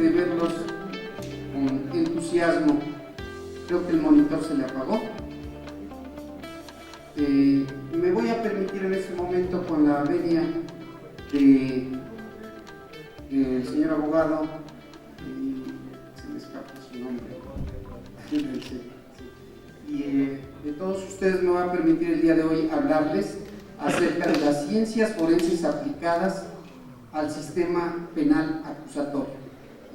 de verlos con entusiasmo. Creo que el monitor se le apagó. Me voy a permitir en este momento, con la venia del señor abogado, se me escapa su nombre, y de todos ustedes, me voy a permitir el día de hoy hablarles acerca de las ciencias forenses aplicadas al sistema penal acusatorio.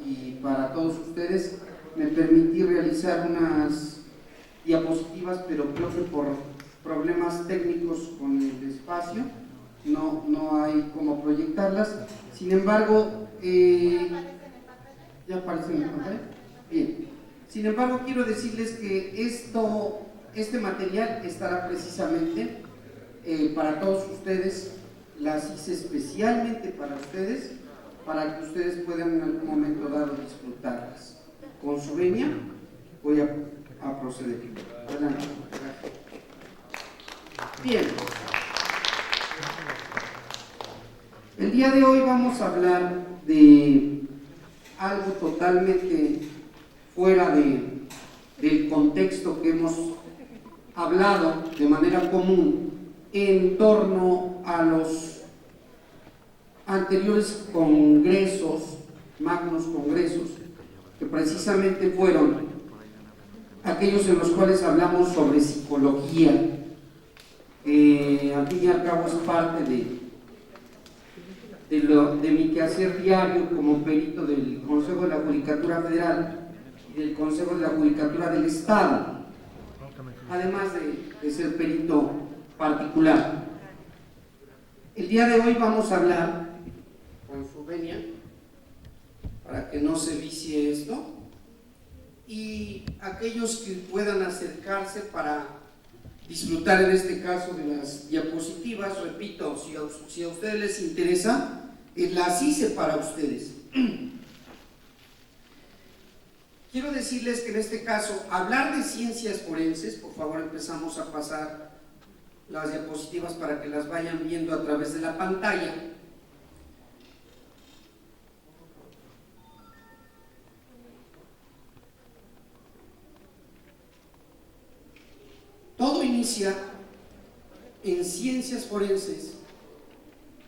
Y para todos ustedes me permití realizar unas diapositivas, pero creo que por problemas técnicos con el espacio no hay cómo proyectarlas. Sin embargo, ¿ya aparece en la pantalla? Bien. Sin embargo, quiero decirles que este material estará precisamente para todos ustedes. Las hice especialmente para ustedes, para que ustedes puedan en algún momento dado disfrutarlas. Con su venia voy a proceder. Adelante. Bien. El día de hoy vamos a hablar de algo totalmente fuera del contexto que hemos hablado de manera común en torno a los anteriores congresos, magnos congresos, que precisamente fueron aquellos en los cuales hablamos sobre psicología, al fin y al cabo es parte de mi quehacer diario como perito del Consejo de la Judicatura Federal y del Consejo de la Judicatura del Estado, además de ser perito particular. El día de hoy vamos a hablar, con su venia, para que no se vicie esto, y aquellos que puedan acercarse para disfrutar en este caso de las diapositivas, repito, si a ustedes les interesa, las hice para ustedes. Quiero decirles que en este caso, hablar de ciencias forenses, por favor empezamos a pasar las diapositivas para que las vayan viendo a través de la pantalla. Todo inicia en ciencias forenses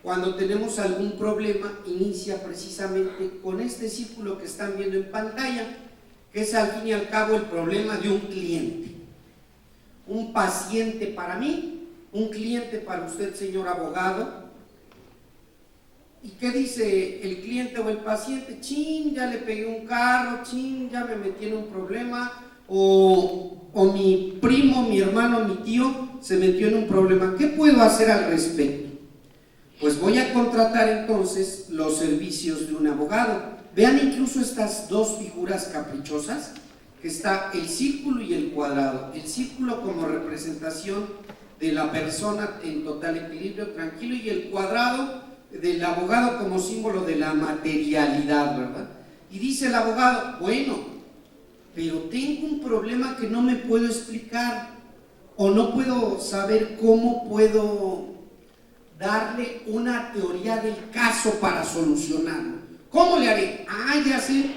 cuando tenemos algún problema. Inicia precisamente con este círculo que están viendo en pantalla, que es al fin y al cabo el problema de un cliente. Un paciente para mí, un cliente para usted, señor abogado. ¿Y qué dice el cliente o el paciente? Chin, ya le pegué un carro, chin, ya me metí en un problema, o mi primo, mi hermano, mi tío se metió en un problema. ¿Qué puedo hacer al respecto? Pues voy a contratar entonces los servicios de un abogado. Vean incluso estas dos figuras caprichosas, que está el círculo y el cuadrado. El círculo como representación de la persona en total equilibrio, tranquilo, y el cuadrado del abogado como símbolo de la materialidad, ¿verdad? Y dice el abogado, bueno, pero tengo un problema que no me puedo explicar, o no puedo saber cómo puedo darle una teoría del caso para solucionarlo. ¿Cómo le haré? Ya sé,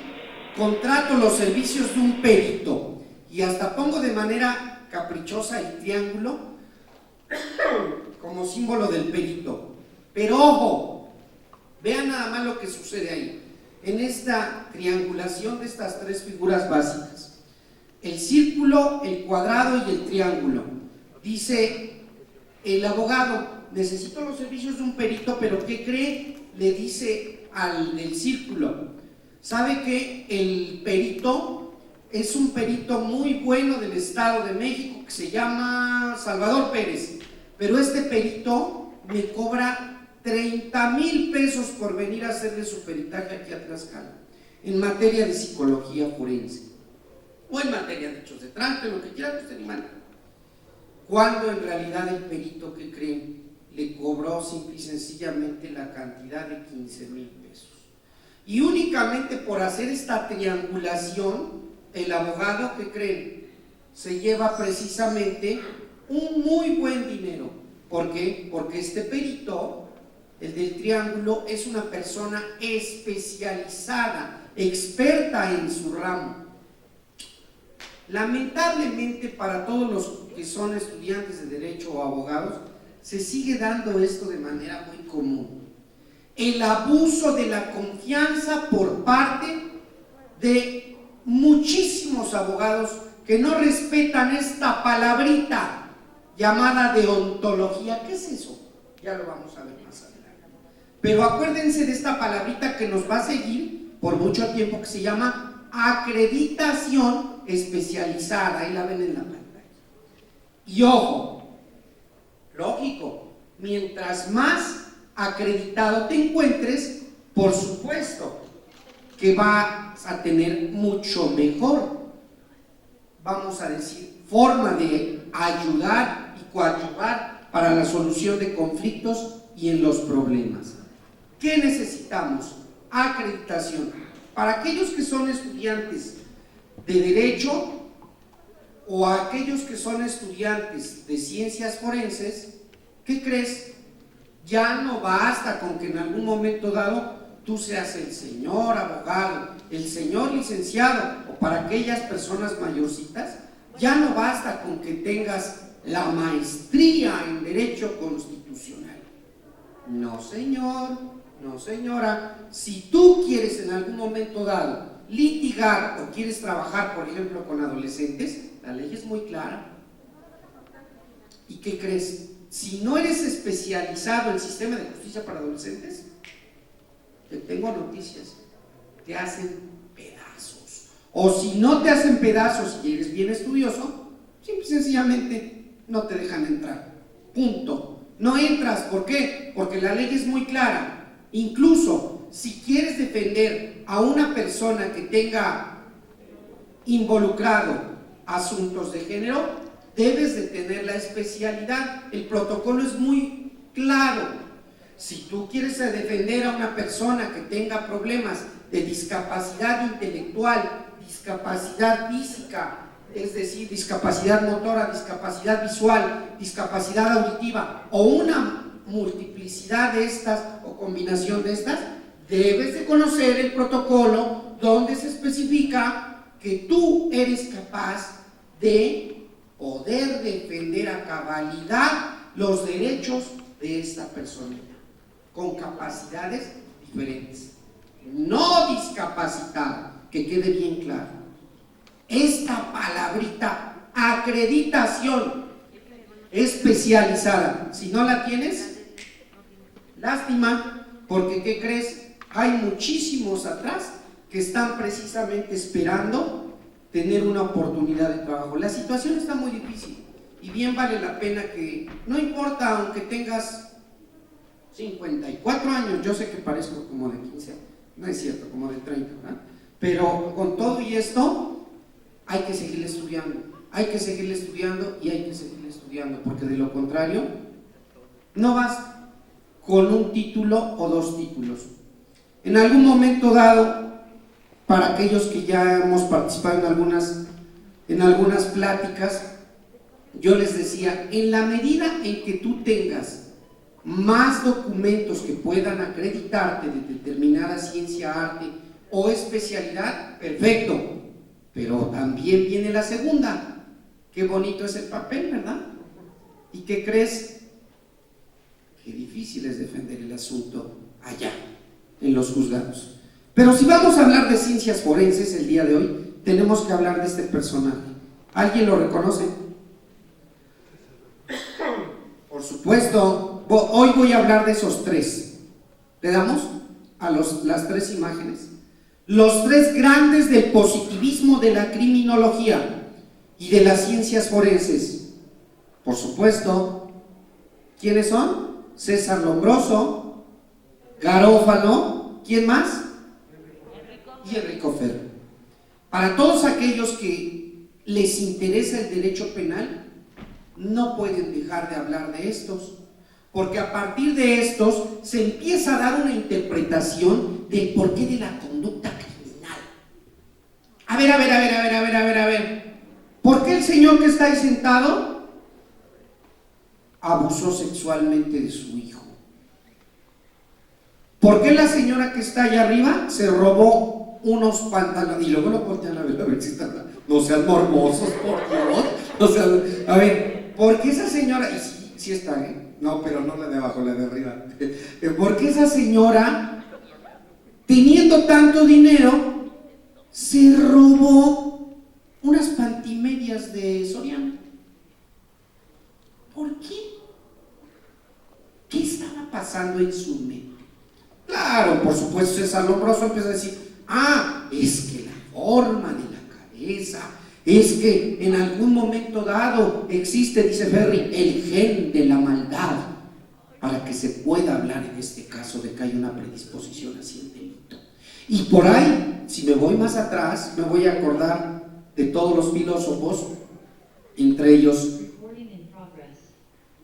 contrato los servicios de un perito, y hasta pongo de manera caprichosa el triángulo como símbolo del perito. Pero ojo, vean nada más lo que sucede ahí. En esta triangulación de estas tres figuras básicas, el círculo, el cuadrado y el triángulo, dice el abogado, necesito los servicios de un perito, pero ¿qué cree? Le dice al del círculo, ¿sabe que el perito es un perito muy bueno del Estado de México que se llama Salvador Pérez, pero este perito me cobra 30,000 pesos por venir a hacerle su peritaje aquí a Tlaxcala, en materia de psicología forense, o en materia de hechos de tránsito, lo que quiera que usted imagine? Cuando en realidad el perito, ¿qué creen? Le cobró simple y sencillamente la cantidad de 15,000 pesos. Y únicamente por hacer esta triangulación, el abogado, ¿qué creen? Se lleva precisamente un muy buen dinero. ¿Por qué? Porque este perito el del triángulo, es una persona especializada, experta en su ramo. Lamentablemente, para todos los que son estudiantes de derecho o abogados, se sigue dando esto de manera muy común. El abuso de la confianza por parte de muchísimos abogados que no respetan esta palabrita llamada deontología. ¿Qué es eso? Ya lo vamos a ver más adelante. Pero acuérdense de esta palabrita que nos va a seguir por mucho tiempo, que se llama acreditación especializada. Ahí la ven en la pantalla. Y ojo, lógico, mientras más acreditado te encuentres, por supuesto que vas a tener mucho mejor, vamos a decir, forma de ayudar y coadyuvar para la solución de conflictos y en los problemas. ¿Qué necesitamos? Acreditación. Para aquellos que son estudiantes de derecho o aquellos que son estudiantes de ciencias forenses, ¿qué crees? Ya no basta con que en algún momento dado tú seas el señor abogado, el señor licenciado, o para aquellas personas mayorcitas, ya no basta con que tengas la maestría en Derecho Constitucional. No, señor, no, señora. Si tú quieres en algún momento dado litigar o quieres trabajar, por ejemplo, con adolescentes, la ley es muy clara. ¿Y qué crees? Si no eres especializado en sistema de justicia para adolescentes, te tengo noticias, te hacen pedazos. O si no te hacen pedazos y eres bien estudioso, simple y sencillamente no te dejan entrar. Punto. No entras, ¿por qué? Porque la ley es muy clara. Incluso si quieres defender a una persona que tenga involucrado asuntos de género, debes de tener la especialidad. El protocolo es muy claro. Si tú quieres defender a una persona que tenga problemas de discapacidad intelectual, discapacidad física, es decir, discapacidad motora, discapacidad visual, discapacidad auditiva o una multiplicidad de estas o combinación de estas, debes de conocer el protocolo donde se especifica que tú eres capaz de poder defender a cabalidad los derechos de esta persona con capacidades diferentes, no discapacitado, que quede bien claro. Esta palabrita, acreditación especializada, si no la tienes, lástima, porque ¿qué crees? Hay muchísimos atrás que están precisamente esperando tener una oportunidad de trabajo. La situación está muy difícil y bien vale la pena que, no importa, aunque tengas 54 años, yo sé que parezco como de 15, no es cierto, como de 30, ¿verdad? Pero con todo y esto, hay que seguir estudiando, hay que seguir estudiando y hay que seguir estudiando, porque de lo contrario, no vas con un título o dos títulos. En algún momento dado, para aquellos que ya hemos participado en algunas pláticas, yo les decía, en la medida en que tú tengas más documentos que puedan acreditarte de determinada ciencia, arte o especialidad, perfecto, pero también viene la segunda. Qué bonito es el papel, ¿verdad? ¿Y qué crees? Qué difícil es defender el asunto allá, en los juzgados. Pero si vamos a hablar de ciencias forenses el día de hoy, tenemos que hablar de este personaje. ¿Alguien lo reconoce? Por supuesto. Hoy voy a hablar de esos tres. Le damos a las tres imágenes. Los tres grandes del positivismo de la criminología y de las ciencias forenses. Por supuesto, ¿quiénes son? César Lombroso, Garófalo, ¿quién más? Y Enrico Ferrer. Para todos aquellos que les interesa el derecho penal, no pueden dejar de hablar de estos, porque a partir de estos se empieza a dar una interpretación del porqué de la conducta criminal. A ver. ¿Por qué el señor que está ahí sentado abusó sexualmente de su hijo? ¿Por qué la señora que está allá arriba se robó unos pantalones? Y luego lo voltean a ver si están, no sean morbosos, por Dios. O sea, a ver, ¿por qué esa señora, y sí está, no, pero no la de abajo, la de arriba, ¿por qué esa señora, teniendo tanto dinero, se robó unas pantimedias de Soriana? ¿Por qué? ¿Qué estaba pasando en su mente? Claro, por supuesto, es asombroso, empieza a decir, es que la forma de la cabeza, es que en algún momento dado existe, dice Ferri, el gen de la maldad, para que se pueda hablar en este caso de que hay una predisposición hacia el delito. Y por ahí, si me voy más atrás, me voy a acordar de todos los filósofos, entre ellos,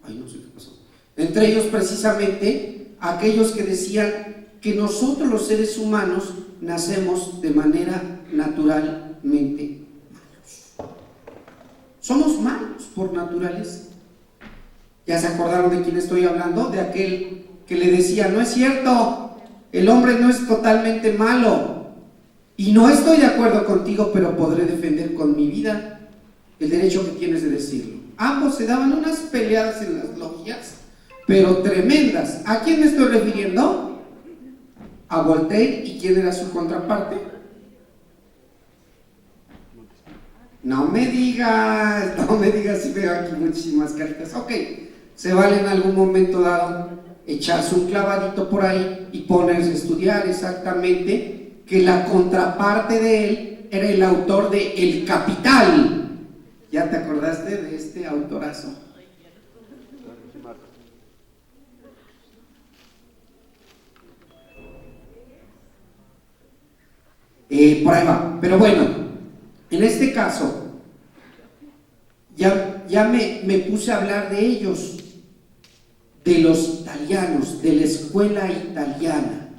no sé qué pasó, entre ellos precisamente aquellos que decían que nosotros los seres humanos nacemos de manera naturalmente malos. Somos malos por naturaleza. ¿Ya se acordaron de quién estoy hablando? De aquel que le decía, no es cierto, el hombre no es totalmente malo, y no estoy de acuerdo contigo, pero podré defender con mi vida el derecho que tienes de decirlo. Ambos se daban unas peleadas en las logias, pero tremendas. ¿A quién me estoy refiriendo? A Voltaire. ¿Y quién era su contraparte? No me digas, si veo aquí muchísimas caritas. Ok, se vale en algún momento dado echarse un clavadito por ahí y ponerse a estudiar exactamente que la contraparte de él era el autor de El Capital. ¿Ya te acordaste de este autorazo? Por ahí va. Pero bueno, en este caso ya me puse a hablar de ellos, de los italianos, de la escuela italiana,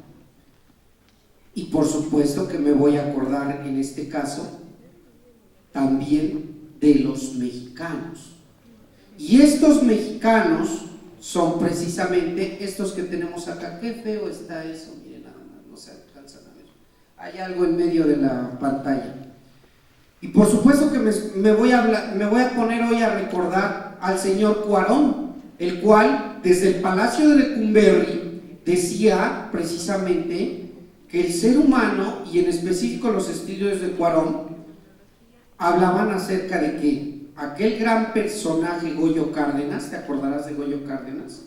y por supuesto que me voy a acordar en este caso también de los mexicanos. Y estos mexicanos son precisamente estos que tenemos acá. Qué feo está eso, miren, nada más, no se alcanzan a ver. Hay algo en medio de la pantalla. Y por supuesto que me voy a poner hoy a recordar al señor Cuarón, el cual desde el Palacio de Lecumberri decía precisamente que el ser humano, y en específico los estudios de Cuarón, hablaban acerca de que aquel gran personaje Goyo Cárdenas, ¿te acordarás de Goyo Cárdenas?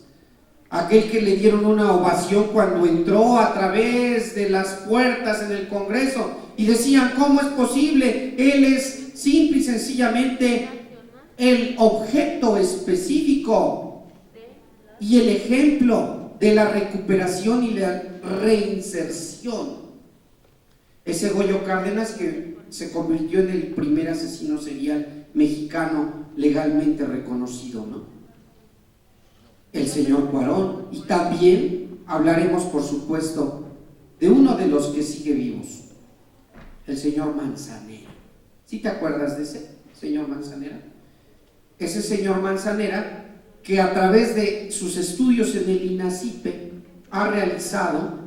Aquel que le dieron una ovación cuando entró a través de las puertas en el Congreso y decían, ¿cómo es posible? Él es simple y sencillamente el objeto específico y el ejemplo de la recuperación y la reinserción. Ese Goyo Cárdenas que se convirtió en el primer asesino serial mexicano legalmente reconocido, ¿no? El señor Cuarón. Y también hablaremos, por supuesto, de uno de los que sigue vivos, el señor Manzanera. ¿Sí te acuerdas de ese señor Manzanera? Ese señor Manzanera que a través de sus estudios en el INACIPE ha realizado,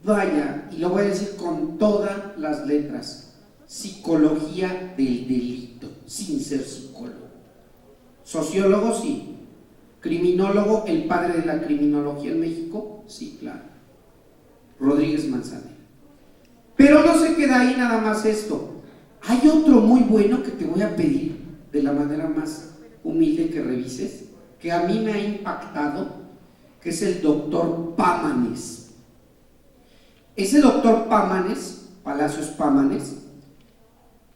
vaya, y lo voy a decir con todas las letras, psicología del delito, sin ser psicólogo. Sociólogo, sí. Criminólogo, el padre de la criminología en México, sí, claro. Rodríguez Manzanera. Pero no se queda ahí nada más esto. Hay otro muy bueno que te voy a pedir de la manera más humilde que revises, que a mí me ha impactado, que es el doctor Pámanes. Ese doctor Pámanes, Palacios Pámanes,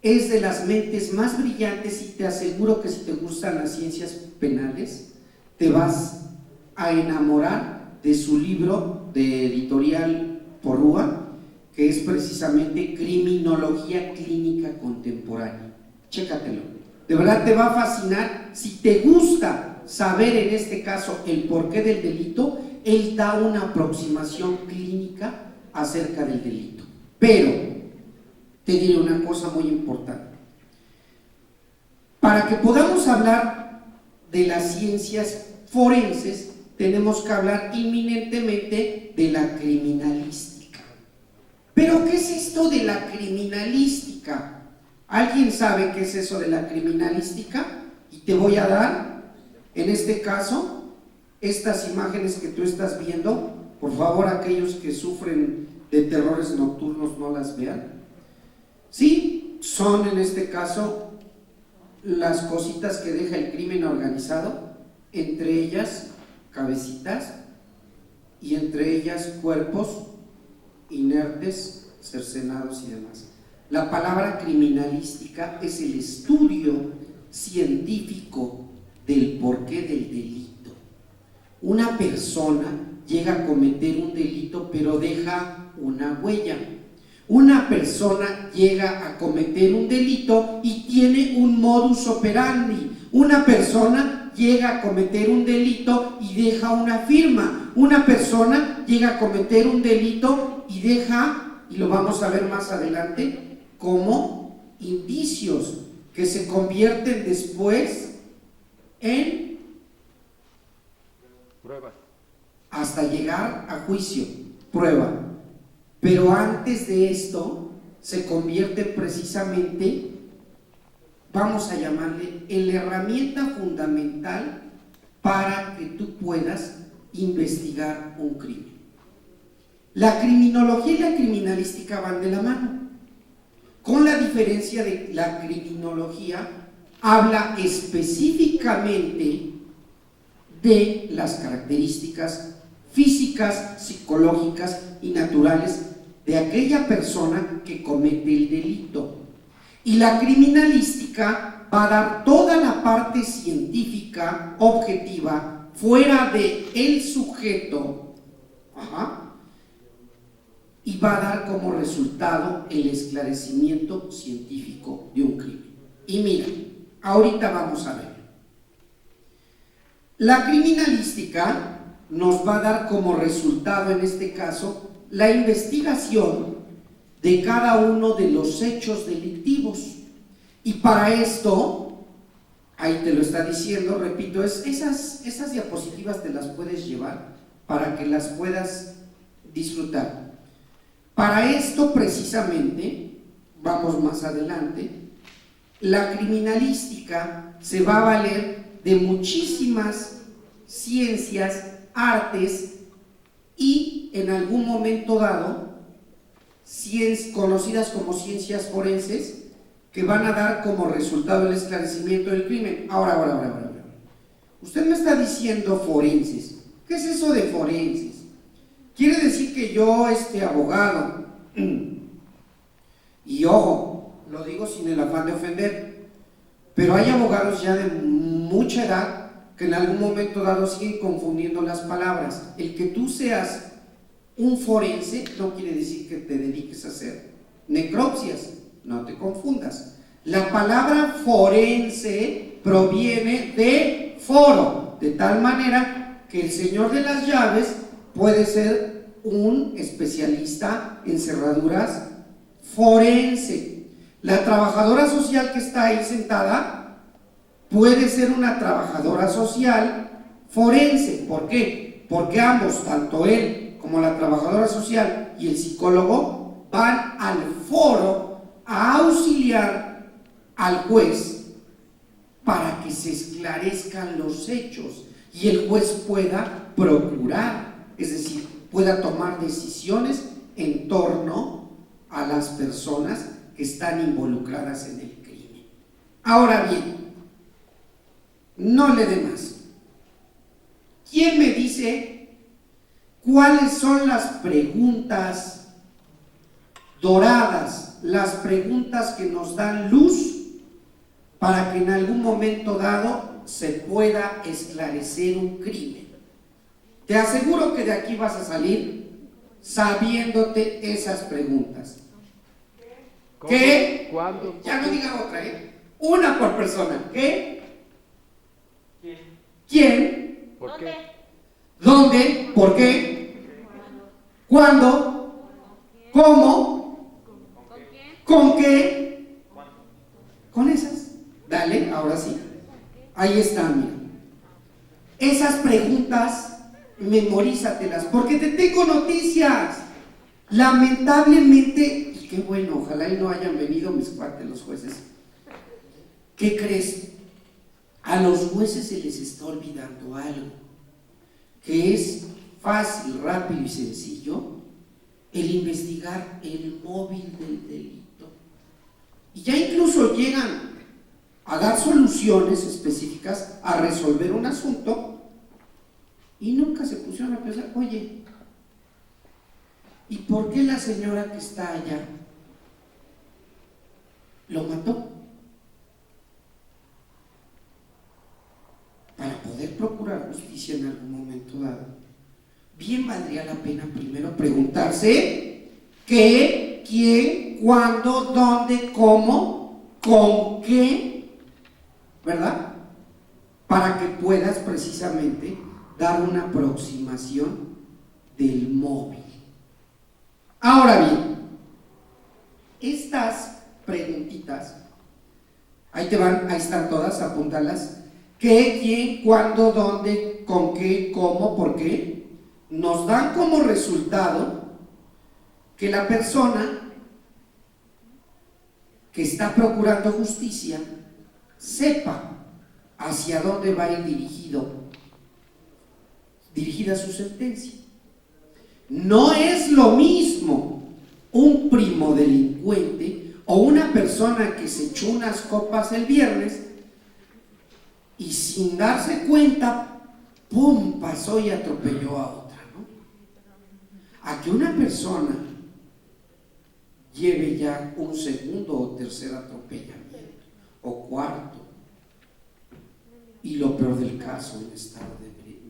es de las mentes más brillantes, y te aseguro que si te gustan las ciencias penales, te vas a enamorar de su libro de editorial Porrúa, que es precisamente Criminología Clínica Contemporánea. Chécatelo, de verdad te va a fascinar. Si te gusta saber en este caso el porqué del delito, él da una aproximación clínica acerca del delito. Pero te diré una cosa muy importante. Para que podamos hablar de las ciencias forenses, tenemos que hablar inminentemente de la criminalística. ¿Pero qué es esto de la criminalística? ¿Alguien sabe qué es eso de la criminalística? Y te voy a dar, en este caso, estas imágenes que tú estás viendo. Por favor, aquellos que sufren de terrores nocturnos no las vean. Sí, son en este caso las cositas que deja el crimen organizado, entre ellas cabecitas y entre ellas cuerpos inertes, cercenados y demás. La palabra criminalística es el estudio científico del porqué del delito. Una persona llega a cometer un delito pero deja una huella. Una persona llega a cometer un delito y tiene un modus operandi. Una persona llega a cometer un delito y deja una firma. Una persona llega a cometer un delito y deja, y lo vamos a ver más adelante, como indicios que se convierten después en pruebas hasta llegar a juicio, prueba. Pero antes de esto se convierte precisamente, vamos a llamarle, en la herramienta fundamental para que tú puedas investigar un crimen. La criminología y la criminalística van de la mano, con la diferencia de la criminología habla específicamente de las características físicas, psicológicas y naturales de aquella persona que comete el delito. Y la criminalística va a dar toda la parte científica, objetiva, fuera de el sujeto, y va a dar como resultado el esclarecimiento científico de un crimen. Y mira, ahorita vamos a ver. La criminalística nos va a dar como resultado, en este caso, la investigación de cada uno de los hechos delictivos. Y para esto, ahí te lo está diciendo, repito, esas diapositivas te las puedes llevar para que las puedas disfrutar. Para esto precisamente, vamos más adelante, la criminalística se va a valer de muchísimas ciencias, artes y en algún momento dado conocidas como ciencias forenses, que van a dar como resultado el esclarecimiento del crimen. Ahora. Usted me está diciendo forenses. ¿Qué es eso de forenses? Quiere decir que yo, abogado, y ojo, lo digo sin el afán de ofender, pero hay abogados ya de mucha edad que en algún momento dado siguen confundiendo las palabras. El que tú seas un forense no quiere decir que te dediques a hacer necropsias, no te confundas. La palabra forense proviene de foro, de tal manera que el señor de las llaves puede ser un especialista en cerraduras forense. La trabajadora social que está ahí sentada puede ser una trabajadora social forense. ¿Por qué? Porque ambos, tanto él como la trabajadora social y el psicólogo, van al foro a auxiliar al juez para que se esclarezcan los hechos y el juez pueda procurar, es decir, pueda tomar decisiones en torno a las personas que están involucradas en el crimen. Ahora bien, no le dé más. ¿Quién me dice cuáles son las preguntas doradas, las preguntas que nos dan luz para que en algún momento dado se pueda esclarecer un crimen? Te aseguro que de aquí vas a salir sabiéndote esas preguntas. ¿Cómo? ¿Qué? ¿Cuándo? Ya no diga otra, una por persona. ¿Qué? ¿Quién? ¿Por qué? ¿Dónde? ¿Por qué? ¿Cuándo? ¿Cómo? ¿Con qué? Con esas. Dale, ahora sí. Ahí está, mira. Esas preguntas memorízatelas, porque te tengo noticias. Lamentablemente, y qué bueno, ojalá y no hayan venido mis cuates los jueces. ¿Qué crees? A los jueces se les está olvidando algo, que es fácil, rápido y sencillo, el investigar el móvil del delito. Y ya incluso llegan a dar soluciones específicas a resolver un asunto y nunca se pusieron a pensar, oye, ¿y por qué la señora que está allá lo mató? Para poder procurar justicia en algún momento dado, bien valdría la pena primero preguntarse qué, quién, cuándo, dónde, cómo, con qué, ¿verdad? Para que puedas precisamente dar una aproximación del móvil. Ahora bien, estas preguntitas, ahí te van, ahí están todas, apúntalas. ¿Qué, quién, cuándo, dónde, con qué, cómo, por qué? Nos dan como resultado que la persona que está procurando justicia sepa hacia dónde va a ir dirigida su sentencia. No es lo mismo un primo delincuente o una persona que se echó unas copas el viernes y sin darse cuenta, ¡pum!, pasó y atropelló a otra, ¿no? A que una persona lleve ya un segundo o tercer atropellamiento, o cuarto, y lo peor del caso,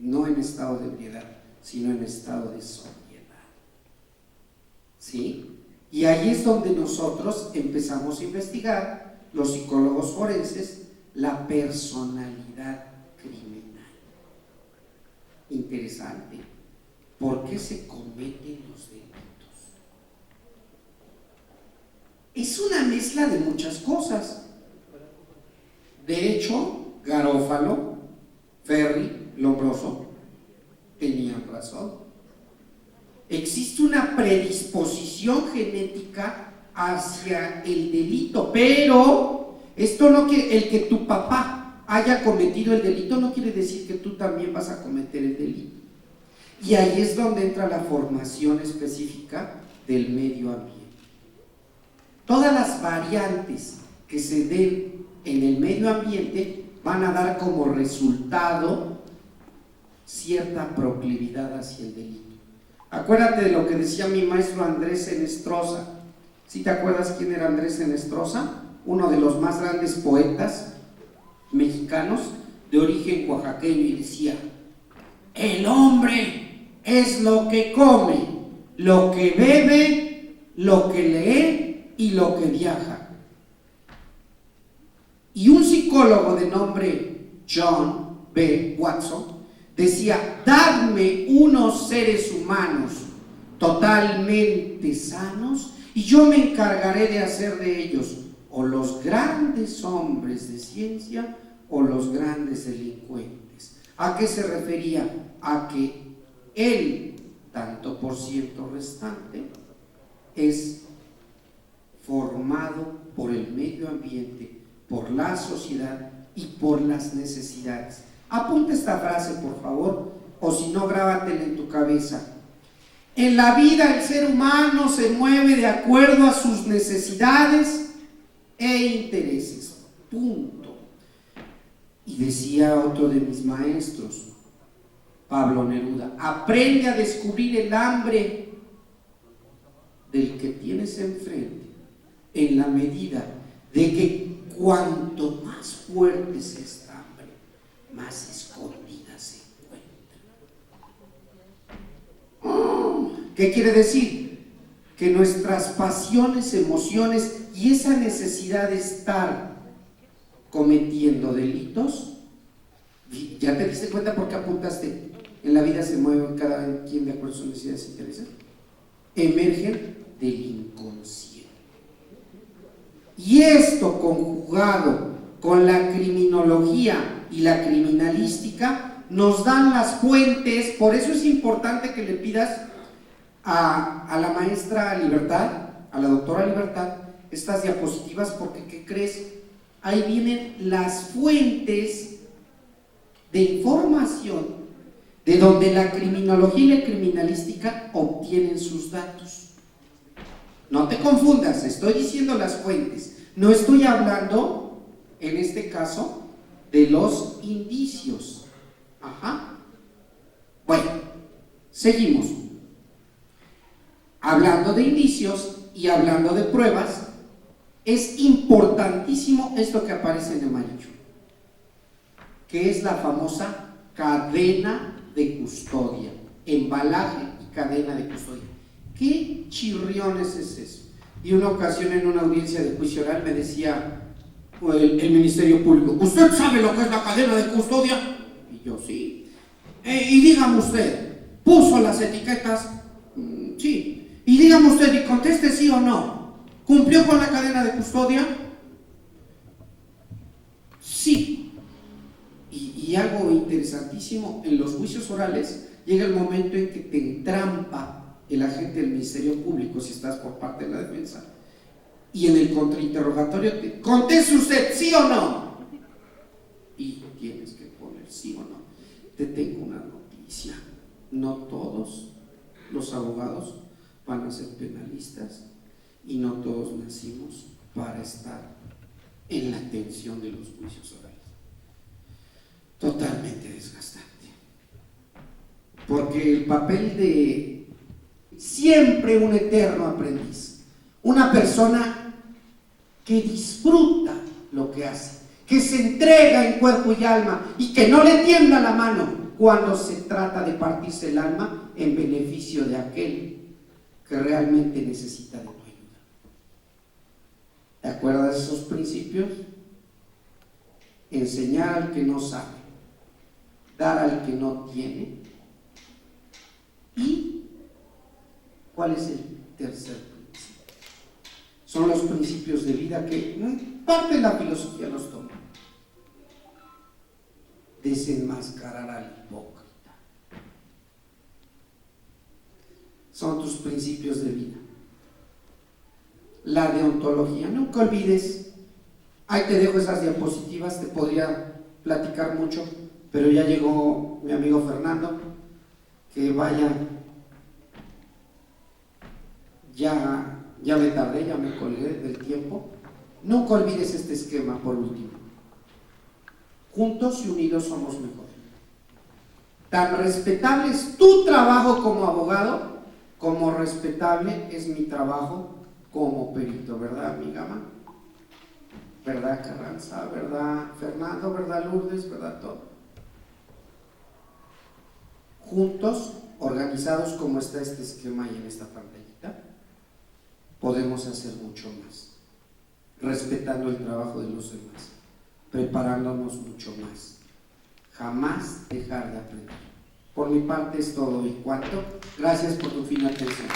no en estado de ebriedad, sino en estado de sobriedad. ¿Sí? Y ahí es donde nosotros empezamos a investigar, los psicólogos forenses, la personalidad criminal. Interesante. ¿Por qué se cometen los delitos? Es una mezcla de muchas cosas. De hecho, Garófalo, Ferri, Lombroso tenían razón. Existe una predisposición genética hacia el delito, pero esto no quiere, el que tu papá haya cometido el delito no quiere decir que tú también vas a cometer el delito. Y ahí es donde entra la formación específica del medio ambiente. Todas las variantes que se den en el medio ambiente van a dar como resultado cierta proclividad hacia el delito. Acuérdate de lo que decía mi maestro Andrés Enestrosa. ¿Sí te acuerdas quién era Andrés Enestrosa? Uno de los más grandes poetas mexicanos de origen oaxaqueño, y decía: el hombre es lo que come, lo que bebe, lo que lee y lo que viaja. Y un psicólogo de nombre John B. Watson decía: dadme unos seres humanos totalmente sanos y yo me encargaré de hacer de ellos o los grandes hombres de ciencia o los grandes delincuentes. ¿A qué se refería? A que el tanto por ciento restante es formado por el medio ambiente, por la sociedad y por las necesidades. Apunta esta frase, por favor, o si no, grábatela en tu cabeza. En la vida el ser humano se mueve de acuerdo a sus necesidades e intereses. Punto. Y decía otro de mis maestros, Pablo Neruda: aprende a descubrir el hambre del que tienes enfrente en la medida de que cuanto más fuerte es esta hambre, más escondida se encuentra. ¿Qué quiere decir? Que nuestras pasiones, emociones y esa necesidad de estar cometiendo delitos, ¿ya te diste cuenta por qué apuntaste? En la vida se mueve cada quien de acuerdo a sus necesidades e intereses. Emergen del inconsciente. Y esto, conjugado con la criminología y la criminalística, nos dan las fuentes. Por eso es importante que le pidas a la maestra Libertad, a la doctora Libertad, estas diapositivas, porque ¿qué crees? Ahí vienen las fuentes de información de donde la criminología y la criminalística obtienen sus datos. No te confundas, estoy diciendo las fuentes, no estoy hablando, en este caso, de los indicios. Ajá. Bueno, seguimos. Hablando de indicios y hablando de pruebas, es importantísimo esto que aparece en amarillo, que es la famosa cadena de custodia, embalaje y cadena de custodia. ¿Qué chirriones es eso? Y una ocasión en una audiencia de juicio oral me decía el Ministerio Público: ¿usted sabe lo que es la cadena de custodia? Y yo: sí. Y dígame usted, ¿puso las etiquetas? Sí. Y dígame usted y conteste sí o no, ¿cumplió con la cadena de custodia? Sí. Y algo interesantísimo, en los juicios orales llega el momento en que te entrampa el agente del Ministerio Público, si estás por parte de la defensa, y en el contrainterrogatorio te conteste usted sí o no, y tienes que poner sí o no. Te tengo una noticia: no todos los abogados van a ser penalistas y no todos nacimos para estar en la atención de los juicios orales. Totalmente desgastante, porque el papel de siempre un eterno aprendiz, una persona que disfruta lo que hace, que se entrega en cuerpo y alma y que no le tiembla la mano cuando se trata de partirse el alma en beneficio de aquel que realmente necesita de tu ayuda. ¿Te acuerdas de esos principios? Enseñar al que no sabe, dar al que no tiene. ¿Y cuál es el tercer principio? Son los principios de vida que parte de la filosofía los toma. Desenmascarar al hipócrita. Son tus principios de vida. La deontología, nunca olvides. Ahí te dejo esas diapositivas, te podría platicar mucho, pero ya llegó mi amigo Fernando, que vaya, ya me tardé, ya me colgué del tiempo. Nunca olvides este esquema, por último. Juntos y unidos somos mejor. Tan respetable es tu trabajo como abogado, como respetable es mi trabajo como perito, ¿verdad, mi gama? ¿Verdad, Carranza? ¿Verdad, Fernando? ¿Verdad, Lourdes? ¿Verdad, todo? Juntos, organizados como está este esquema y en esta pantallita, podemos hacer mucho más, respetando el trabajo de los demás, preparándonos mucho más, jamás dejar de aprender. Por mi parte es todo y cuanto. Gracias por tu fina atención.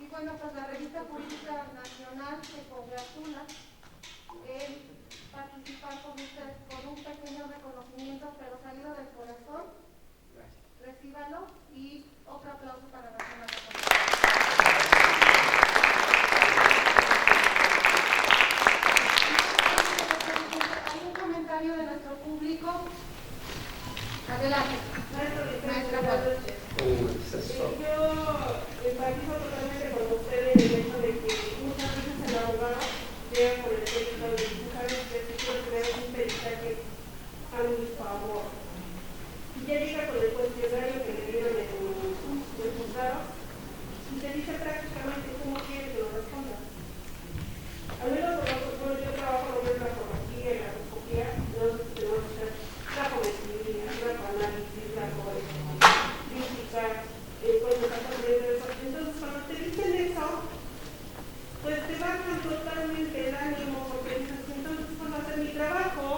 Y bueno, pues la Revista Jurídica Nacional se congratula en participar con usted con un pequeño reconocimiento, pero salido del corazón. Recíbalo y otro aplauso para la señora. Hay un comentario de nuestro público. Adelante. Maestra Guadalupe. Yo empatizo totalmente con usted en el hecho de que muchas veces el abogado llega con el texto de sabes que quiero tener un peritaje a mi favor. Y ya llega con el cuestionario que le dieron en el juzgado y te dice prácticamente cómo quiere que lo responda. Al menos cuando yo trabajo en la grafología y la grafoscopía, nosotros tenemos que hacer grafometría, grafoanálisis, grafocrítica, entonces cuando te dicen eso, pues te bajan totalmente el ánimo porque dices, entonces ¿cómo va a ser mi trabajo?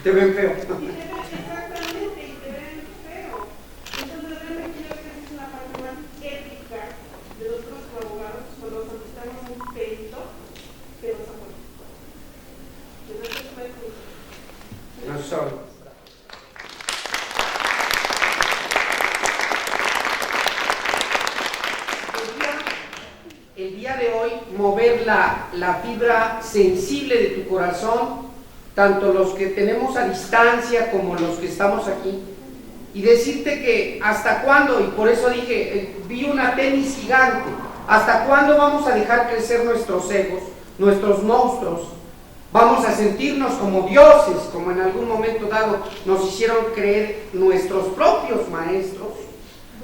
Te ven feo. Exactamente, y te ven feo. Entonces, realmente yo creo que es una parte más ética de nosotros como abogados cuando solicitamos un perito que nos apoye. Entonces, eso es muy... No solo. El día de hoy, mover la fibra sensible de tu corazón, tanto los que tenemos a distancia como los que estamos aquí, y decirte que hasta cuándo, y por eso dije, vi una tenis gigante, hasta cuándo vamos a dejar crecer nuestros egos, nuestros monstruos, vamos a sentirnos como dioses, como en algún momento dado nos hicieron creer nuestros propios maestros,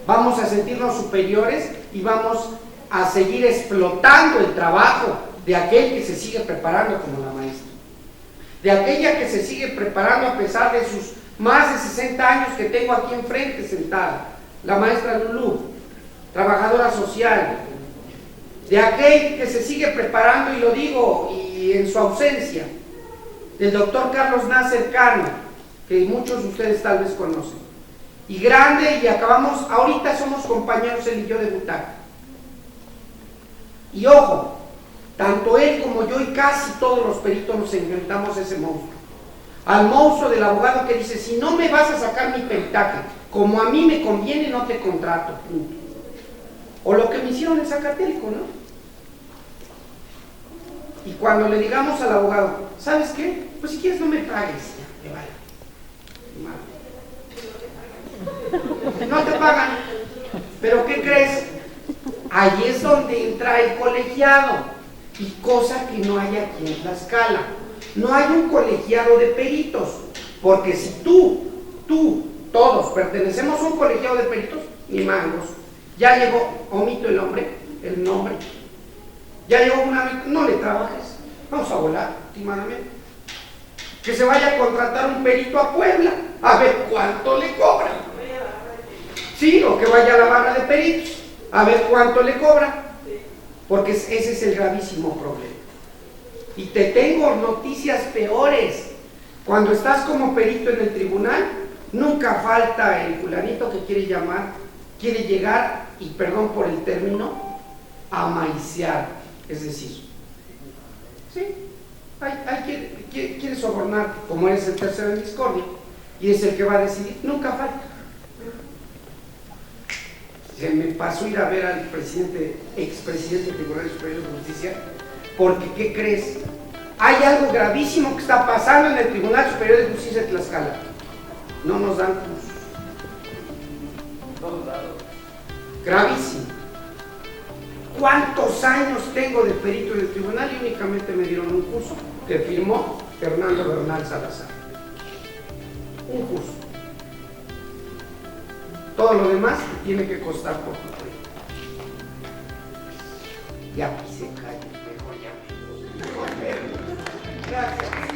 vamos a sentirnos superiores y vamos a seguir explotando el trabajo de aquel que se sigue preparando como la maestra, de aquella que se sigue preparando a pesar de sus más de 60 años que tengo aquí enfrente sentada, la maestra Lulú, trabajadora social, de aquel que se sigue preparando, y lo digo y en su ausencia, del doctor Carlos Nasser Cano, que muchos de ustedes tal vez conocen, y grande, y acabamos, ahorita somos compañeros él y yo de butaca. Y ojo, tanto él como yo y casi todos los peritos nos inventamos ese monstruo. Al monstruo del abogado que dice, si no me vas a sacar mi peritaje, como a mí me conviene, no te contrato, punto. O lo que me hicieron en Zacatelco, ¿no? Y cuando le digamos al abogado, ¿sabes qué? Pues si quieres no me pagues, ya, me vale. No te pagan. ¿Pero qué crees? Ahí es donde entra el colegiado, y cosa que no hay aquí en Tlaxcala. No hay un colegiado de peritos, porque si todos pertenecemos a un colegiado de peritos, ni mangos. Ya llegó, omito el nombre, ya llegó una vez, no le trabajes, vamos a volar, últimamente. Que se vaya a contratar un perito a Puebla, a ver cuánto le cobran. Sí, o que vaya a la barra de peritos, a ver cuánto le cobran, porque ese es el gravísimo problema. Y te tengo noticias peores. Cuando estás como perito en el tribunal, nunca falta el fulanito que quiere llegar, y perdón por el término, a maicear, es decir, sí, quiere sobornar, como eres el tercero en discordia, y es el que va a decidir, nunca falta. Se me pasó ir a ver al expresidente del Tribunal Superior de Justicia, porque ¿qué crees? Hay algo gravísimo que está pasando en el Tribunal Superior de Justicia de Tlaxcala. No nos dan cursos. Gravísimo. ¿Cuántos años tengo de perito en el tribunal? Y únicamente me dieron un curso que firmó Fernando Bernal Salazar. Un curso. Todo lo demás tiene que costar por tu cuenta. Ya aquí se cae, mejor ya. Gracias.